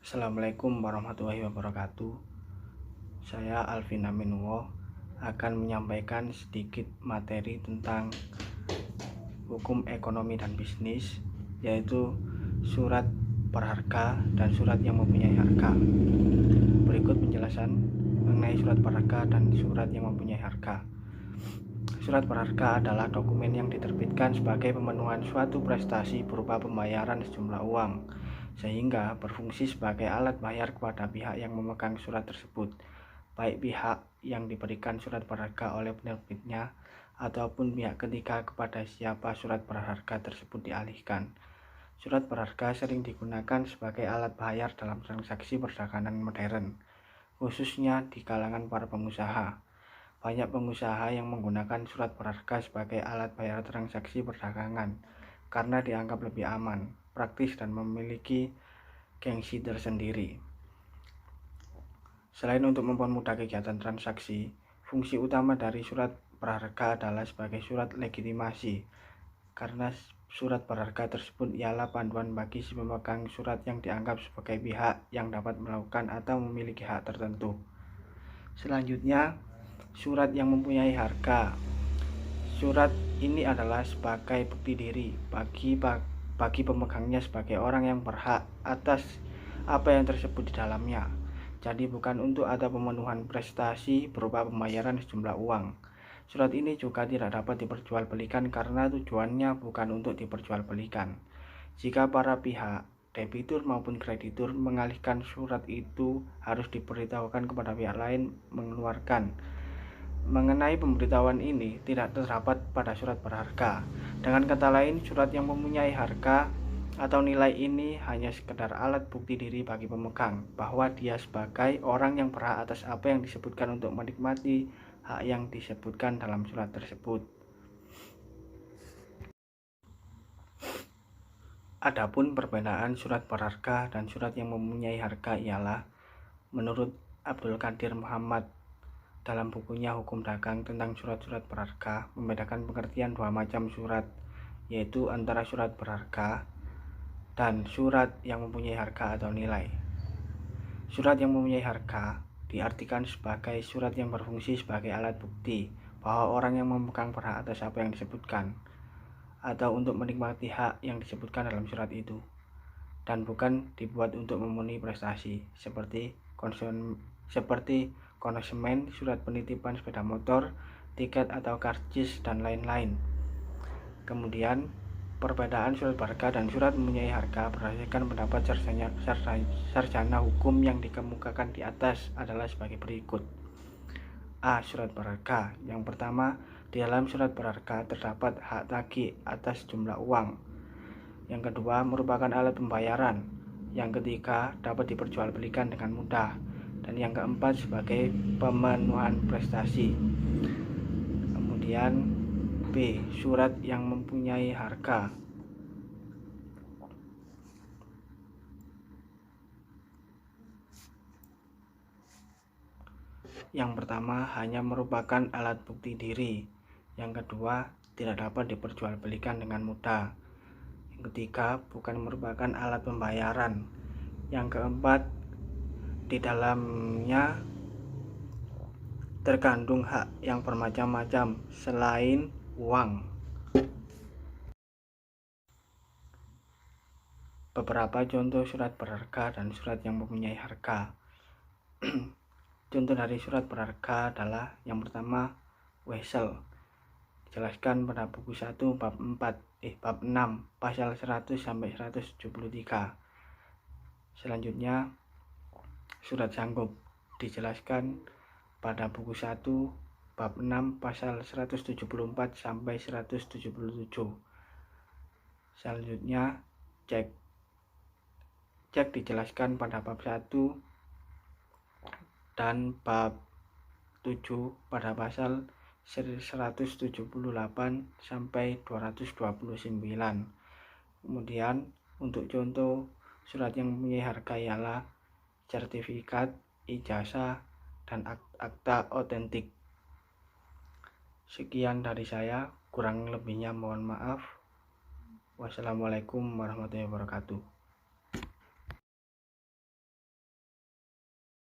Assalamualaikum warahmatullahi wabarakatuh. Saya Alvin Aminuwo akan menyampaikan sedikit materi tentang hukum ekonomi dan bisnis, yaitu surat berharga dan surat yang mempunyai harga. Berikut penjelasan mengenai surat berharga dan surat yang mempunyai harga. Surat berharga adalah dokumen yang diterbitkan sebagai pemenuhan suatu prestasi berupa pembayaran sejumlah uang, sehingga berfungsi sebagai alat bayar kepada pihak yang memegang surat tersebut, baik pihak yang diberikan surat berharga oleh penerbitnya ataupun pihak ketiga kepada siapa surat berharga tersebut dialihkan. Surat berharga sering digunakan sebagai alat bayar dalam transaksi perdagangan modern, khususnya di kalangan para pengusaha. Banyak pengusaha yang menggunakan surat berharga sebagai alat bayar transaksi perdagangan karena dianggap lebih aman, praktis, dan memiliki gengsi tersendiri. Selain untuk mempermudah kegiatan transaksi, fungsi utama dari surat berharga adalah sebagai surat legitimasi, karena surat berharga tersebut ialah panduan bagi si pemegang surat yang dianggap sebagai pihak yang dapat melakukan atau memiliki hak tertentu. Selanjutnya, surat yang mempunyai harga. Surat ini adalah sebagai bukti diri bagi pemegangnya sebagai orang yang berhak atas apa yang tersebut di dalamnya. Jadi bukan untuk atau pemenuhan prestasi berupa pembayaran sejumlah uang. Surat ini juga tidak dapat diperjualbelikan karena tujuannya bukan untuk diperjualbelikan. Jika para pihak, debitur maupun kreditur, mengalihkan surat itu, harus diberitahukan kepada pihak lain mengeluarkan. Mengenai pemberitahuan ini tidak terdapat pada surat berharga. Dengan kata lain, surat yang mempunyai harga atau nilai ini hanya sekedar alat bukti diri bagi pemegang bahwa dia sebagai orang yang berhak atas apa yang disebutkan untuk menikmati hak yang disebutkan dalam surat tersebut. Adapun perbedaan surat berharga dan surat yang mempunyai harga ialah, menurut Abdul Qadir Muhammad dalam bukunya Hukum Dagang tentang surat-surat berharga, membedakan pengertian dua macam surat, yaitu antara surat berharga dan surat yang mempunyai harga atau nilai. Surat yang mempunyai harga diartikan sebagai surat yang berfungsi sebagai alat bukti bahwa orang yang memegang berhak atas apa yang disebutkan atau untuk menikmati hak yang disebutkan dalam surat itu, dan bukan dibuat untuk memenuhi prestasi seperti konsumen, surat penitipan sepeda motor, tiket atau karcis, dan lain-lain. Kemudian, perbedaan surat berharga dan surat mempunyai harga berdasarkan pendapat sarjana hukum yang dikemukakan di atas adalah sebagai berikut. A. Surat berharga. Yang pertama, di dalam surat berharga terdapat hak tagih atas jumlah uang. Yang kedua, merupakan alat pembayaran. Yang ketiga, dapat diperjualbelikan dengan mudah. Dan yang keempat, sebagai pemenuhan prestasi. Kemudian B. Surat yang mempunyai harga. Yang pertama, hanya merupakan alat bukti diri. Yang kedua, tidak dapat diperjualbelikan dengan mudah. Yang ketiga, bukan merupakan alat pembayaran. Yang keempat, di dalamnya terkandung hak yang bermacam-macam selain uang. Beberapa contoh surat berharga dan surat yang mempunyai harga. Contoh dari surat berharga adalah yang pertama, Wesel. Dijelaskan pada buku 1 bab 6 pasal 100 sampai 173. Selanjutnya, surat sanggup dijelaskan pada buku 1 bab 6 pasal 174 sampai 177. Selanjutnya, cek dijelaskan pada bab 1 dan bab 7 pada pasal 178 sampai 229. Kemudian untuk contoh surat yang mempunyai harga ialah sertifikat, ijazah, dan akta otentik. Sekian dari saya, kurang lebihnya mohon maaf. Wassalamualaikum warahmatullahi wabarakatuh.